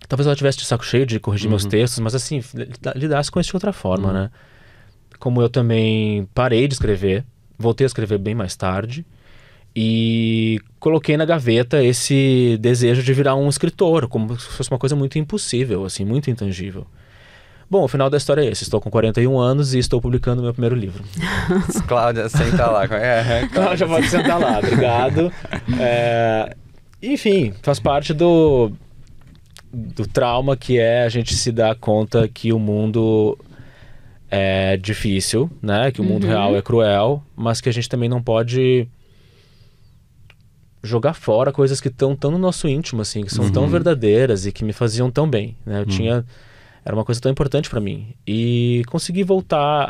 Talvez ela tivesse de saco cheio de corrigir meus textos, mas assim, lidasse com isso de outra forma, né? Como eu também parei de escrever, voltei a escrever bem mais tarde e coloquei na gaveta esse desejo de virar um escritor, como se fosse uma coisa muito impossível, assim, muito intangível. Bom, o final da história é esse. Estou com 41 anos e estou publicando meu primeiro livro. Cláudia, senta lá. Cláudia, pode sentar lá, obrigado. Enfim, faz parte do trauma que é a gente se dar conta que o mundo é difícil, né? Que o mundo real é cruel, mas que a gente também não pode jogar fora coisas que estão tão no nosso íntimo, assim, que são tão verdadeiras e que me faziam tão bem, né? Era uma coisa tão importante pra mim. E consegui voltar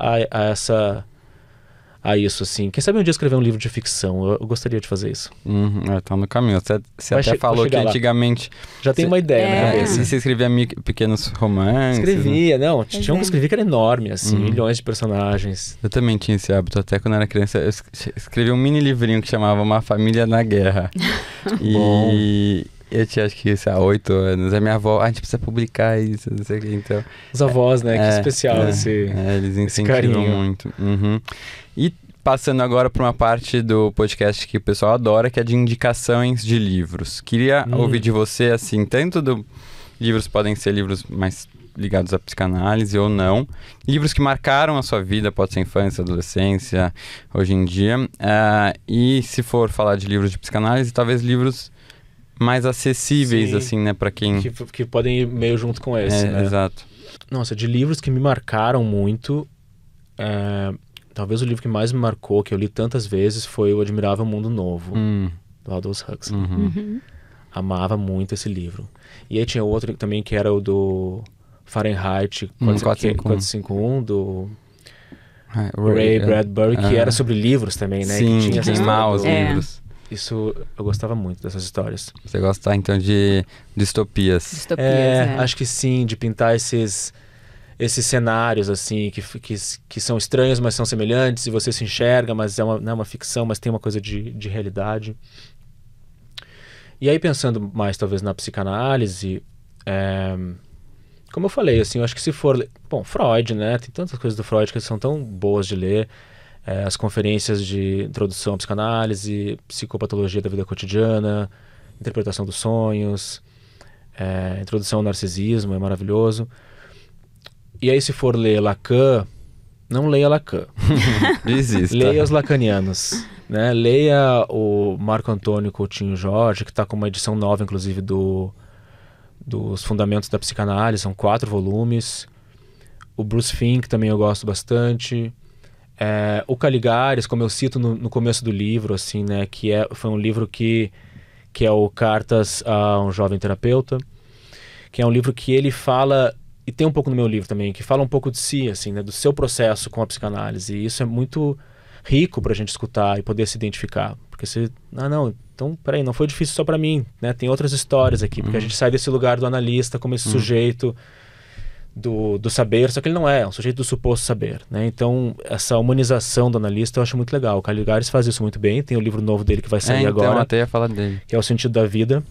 a isso, assim. Quem sabe um dia escrever um livro de ficção? Eu gostaria de fazer isso. Tá no caminho. Você até falou que antigamente... Já tem uma ideia na cabeça. Você escrevia pequenos romances? Escrevia, né? Tinha um que escrevi que era enorme, assim, milhões de personagens. Eu também tinha esse hábito. Até quando eu era criança, eu escrevi um mini livrinho que chamava Uma Família na Guerra. E... eu tinha, acho que, 8 anos. A minha avó, a gente precisa publicar isso, não sei o que, então... Os avós, né? Que especial eles incentivam muito. E passando agora para uma parte do podcast que o pessoal adora, que é de indicações de livros. Queria ouvir de você, assim, livros podem ser livros mais ligados à psicanálise ou não. Livros que marcaram a sua vida, pode ser infância, adolescência, hoje em dia. E se for falar de livros de psicanálise, talvez livros mais acessíveis, assim, né, para quem... Que podem ir meio junto com esse, né? Exato. Nossa, de livros que me marcaram muito, talvez o livro que mais me marcou, que eu li tantas vezes, foi O Admirável Mundo Novo, do Aldous Huxley. Amava muito esse livro. E aí tinha outro também, que era o do Fahrenheit 451, do Ray Bradbury, que era sobre livros também, né? Sim, que tinha queimar os livros. Isso, eu gostava muito dessas histórias. Você gosta, então, de distopias? Distopias, acho que sim, de pintar esses cenários, assim, que são estranhos, mas são semelhantes, e você se enxerga, mas não é uma ficção, mas tem uma coisa de realidade. E aí, pensando mais, talvez, na psicanálise, como eu falei, assim, eu acho que se for... Bom, Freud, né? Tem tantas coisas do Freud que são tão boas de ler. As conferências de introdução à psicanálise, psicopatologia da vida cotidiana, interpretação dos sonhos, introdução ao narcisismo, é maravilhoso. E aí, se for ler Lacan, não leia Lacan. Desista. Leia os lacanianos, né? Leia o Marco Antônio Coutinho Jorge, que está com uma edição nova, inclusive, dos Fundamentos da Psicanálise, são 4 volumes. O Bruce Fink também eu gosto bastante. O Caligares, como eu cito no começo do livro, assim, né, foi um livro que é o Cartas a um Jovem Terapeuta, que é um livro que ele fala, e tem um pouco no meu livro também, que fala um pouco de si, assim, né, do seu processo com a psicanálise, e isso é muito rico pra gente escutar e poder se identificar, porque então, peraí, não foi difícil só pra mim, né, tem outras histórias aqui, porque a gente sai desse lugar do analista como esse sujeito do saber, só que ele não é um sujeito do suposto saber, né? Então essa humanização do analista eu acho muito legal. O Caligares faz isso muito bem. Tem o livro novo dele que vai sair agora, até ia falar dele, que é O Sentido da Vida.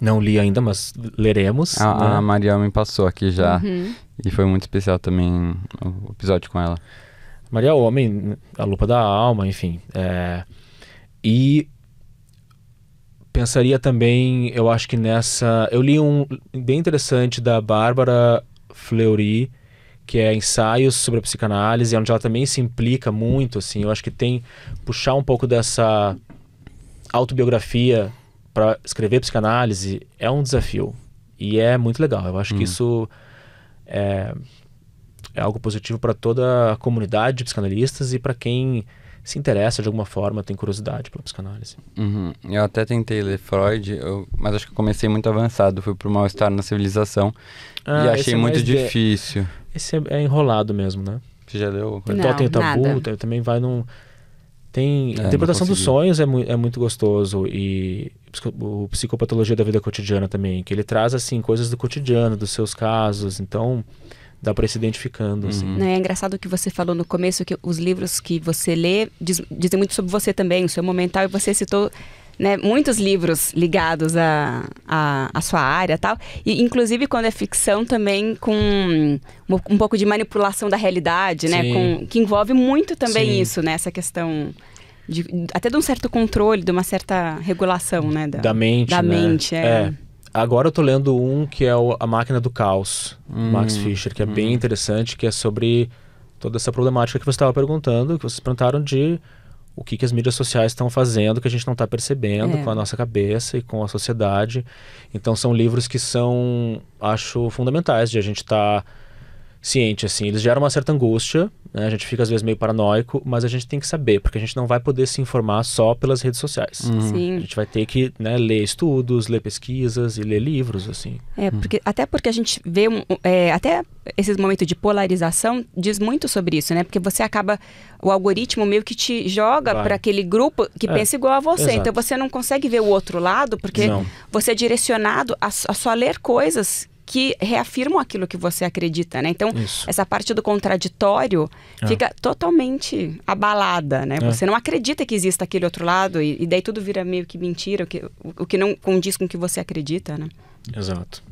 Não li ainda, mas leremos. A Maria me passou aqui já, e foi muito especial também o episódio com ela. Maria Homem, A Lupa da Alma, enfim. E pensaria também, eu acho que eu li um bem interessante da Bárbara Fleury, que é Ensaios sobre a Psicanálise, onde ela também se implica muito, assim, eu acho que puxar um pouco dessa autobiografia para escrever psicanálise é um desafio, e é muito legal. Eu acho que isso é algo positivo para toda a comunidade de psicanalistas e para quem se interessa de alguma forma, tem curiosidade pela psicanálise. Eu até tentei ler Freud, mas acho que eu comecei muito avançado. Fui pro Mal-Estar na Civilização e achei muito difícil. Esse é enrolado mesmo, né? Você já leu? Não, tem o Tabu, também vai num... A interpretação dos sonhos é muito gostoso, e o Psicopatologia da Vida Cotidiana também, que ele traz assim coisas do cotidiano, dos seus casos, então dá para ir se identificando. Assim. É engraçado que você falou no começo que os livros que você lê dizem muito sobre você também, o seu momental, e você citou, né, muitos livros ligados à sua área e tal, e inclusive quando é ficção também com um pouco de manipulação da realidade, né, que envolve muito também isso, né, essa questão até de um certo controle, de uma certa regulação, né, da mente. Da mente, Agora eu tô lendo um que é A Máquina do Caos, Max Fischer, que é bem interessante, que é sobre toda essa problemática que você estava perguntando, que vocês perguntaram de o que as mídias sociais estão fazendo, que a gente não está percebendo com a nossa cabeça e com a sociedade. Então são livros que são, acho, fundamentais de a gente estar ciente, assim. Eles geram uma certa angústia, né? A gente fica às vezes meio paranoico, mas a gente tem que saber, porque a gente não vai poder se informar só pelas redes sociais. Sim. A gente vai ter que, né, ler estudos, ler pesquisas e ler livros, assim. Até porque a gente vê, até esses momentos de polarização diz muito sobre isso, né? Porque você acaba, o algoritmo meio que te joga para aquele grupo que pensa igual a você. Exato. Então você não consegue ver o outro lado, porque você é direcionado a só ler coisas que reafirmam aquilo que você acredita, né? Então, essa parte do contraditório fica totalmente abalada, né? Você não acredita que exista aquele outro lado e daí tudo vira meio que mentira, o que não condiz com o que você acredita, né? Exato.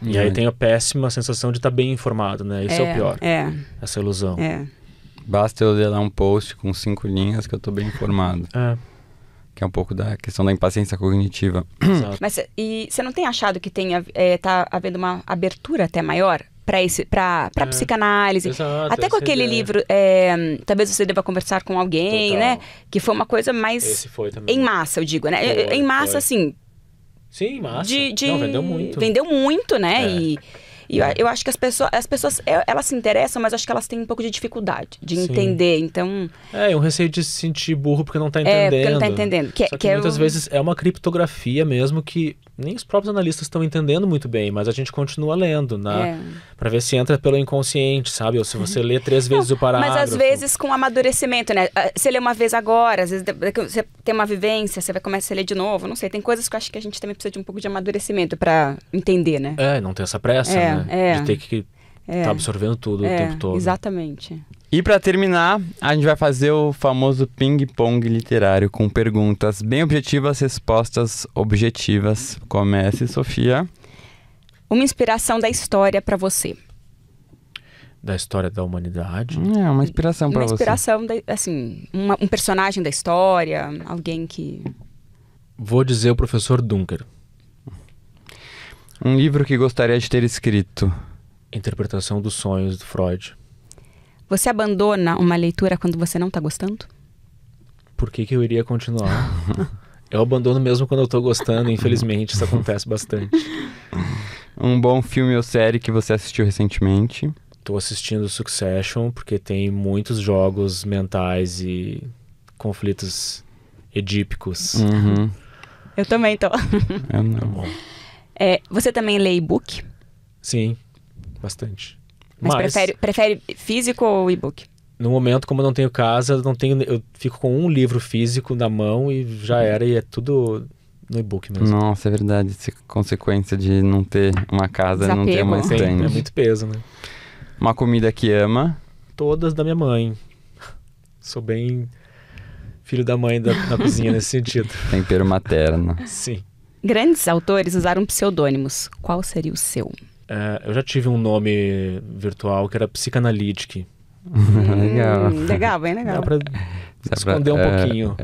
E aí tem a péssima sensação de estar bem informado, né? Isso é o pior. Essa ilusão. Basta eu ler lá um post com 5 linhas que eu tô bem informado. Que é um pouco da questão da impaciência cognitiva. Exato. Mas e você não tem achado que tá havendo uma abertura até maior para psicanálise? Exato, até com aquele livro, talvez você deva conversar com alguém, né? Que foi uma coisa mais Esse foi também. em massa, eu digo, né? Em massa, assim... Sim, em massa. Não, vendeu muito. Vendeu muito, né? E eu acho que as pessoas elas se interessam, mas acho que elas têm um pouco de dificuldade de entender, então... um receio de se sentir burro porque não está entendendo. Porque não está entendendo. Só que muitas vezes é uma criptografia mesmo que nem os próprios analistas estão entendendo muito bem, mas a gente continua lendo, para ver se entra pelo inconsciente, sabe? Ou se você lê 3 vezes o parágrafo. Mas às vezes com amadurecimento, né? Você lê uma vez agora, às vezes você tem uma vivência, você vai começar a ler de novo, não sei. Tem coisas que eu acho que a gente também precisa de um pouco de amadurecimento para entender, né? Não ter essa pressa, né? De ter que estar absorvendo tudo o tempo todo. Exatamente. E para terminar, a gente vai fazer o famoso ping-pong literário com perguntas bem objetivas, respostas objetivas. Comece, Sofia. Uma inspiração da história para você. Da história da humanidade? Uma inspiração para você. Uma inspiração, assim, um personagem da história, alguém que... Vou dizer o professor Dunker. Um livro que gostaria de ter escrito. Interpretação dos Sonhos, do Freud. Você abandona uma leitura quando você não está gostando? Por que eu iria continuar? Eu abandono mesmo quando eu estou gostando, infelizmente, isso acontece bastante. Um bom filme ou série que você assistiu recentemente? Tô assistindo Succession porque tem muitos jogos mentais e conflitos edípicos. Uhum. Eu também tô. Eu não. Você também lê e-book? Sim, bastante. Mas prefere físico ou e-book? No momento, como eu não tenho casa, eu fico com um livro físico na mão e já era, e é tudo no e-book mesmo. Nossa, é verdade. Essa consequência de não ter uma casa, não ter uma estante. É muito peso, né? Uma comida que ama. Todas da minha mãe. Sou bem filho da mãe na cozinha nesse sentido. Tempero materno. Sim. Grandes autores usaram pseudônimos. Qual seria o seu? Eu já tive um nome virtual que era Psicanalítico. Legal. Legal, bem legal. Dá pra esconder um pouquinho.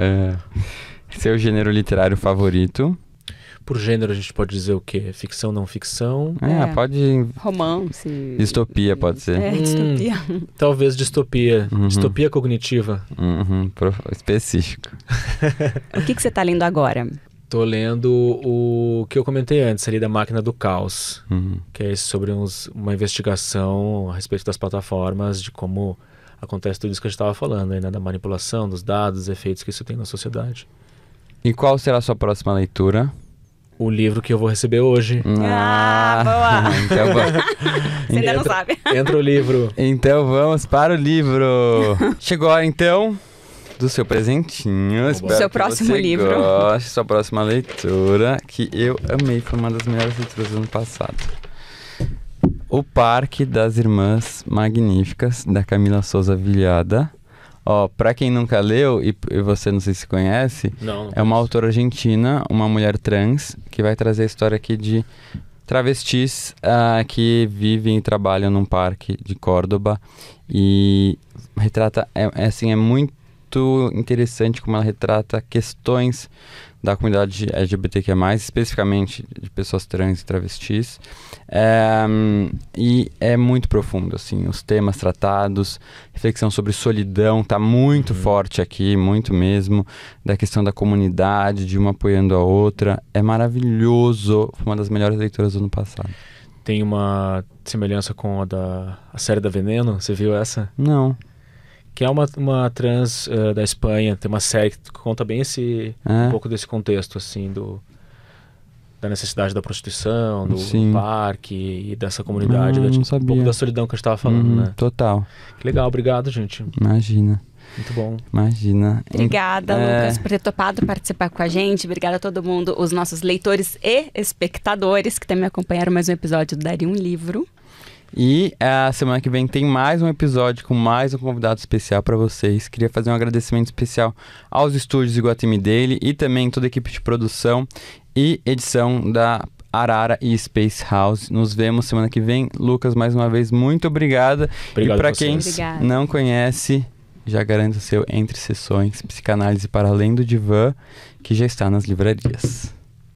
Seu gênero literário favorito? Por gênero a gente pode dizer o quê? Ficção, não ficção? Pode... Romance. Distopia pode ser. Distopia. Talvez distopia. Uhum. Distopia cognitiva. Específico. O que você tá lendo agora? Tô lendo o que eu comentei antes ali da Máquina do Caos. Uhum. Que é sobre uma investigação a respeito das plataformas, de como acontece tudo isso que a gente estava falando aí, né? Da manipulação dos dados, dos efeitos que isso tem na sociedade. E qual será a sua próxima leitura? O livro que eu vou receber hoje. Boa! Então, Você ainda não sabe. Entra o livro. Então vamos para o livro. Chegou a hora, então, do seu presentinho. Espero seu que próximo você livro. goste, sua próxima leitura, que eu amei, foi uma das melhores leituras do ano passado. O Parque das Irmãs Magníficas, da Camila Souza Vilhada. Pra quem nunca leu, e você não sei se conhece, Não é uma autora argentina, uma mulher trans, que vai trazer a história aqui de travestis que vivem e trabalham num parque de Córdoba. E retrata, é muito interessante como ela retrata questões da comunidade LGBTQIA+, especificamente de pessoas trans e travestis. E é muito profundo, assim, os temas tratados, reflexão sobre solidão, tá muito forte aqui, muito mesmo, da questão da comunidade, de uma apoiando a outra. É maravilhoso, foi uma das melhores leituras do ano passado. Tem uma semelhança com a série da Veneno, você viu essa? Não. Que é uma trans da Espanha, tem uma série que conta bem um pouco desse contexto, assim, da necessidade da prostituição, do parque e dessa comunidade, um pouco da solidão que a gente estava falando, né? Total. Que legal, obrigado, gente. Imagina. Muito bom. Imagina. Obrigada, Lucas, por ter topado participar com a gente. Obrigada a todo mundo, os nossos leitores e espectadores que também acompanharam mais um episódio do Daria um Livro. E a semana que vem tem mais um episódio com mais um convidado especial para vocês. Queria fazer um agradecimento especial aos estúdios Iguatemi Daily e também toda a equipe de produção e edição da Arara e Space House. Nos vemos semana que vem. Lucas, mais uma vez, muito obrigada. Obrigado. E para quem não conhece, já garanto o seu Entre Sessões, Psicanálise para Além do Divã, que já está nas livrarias.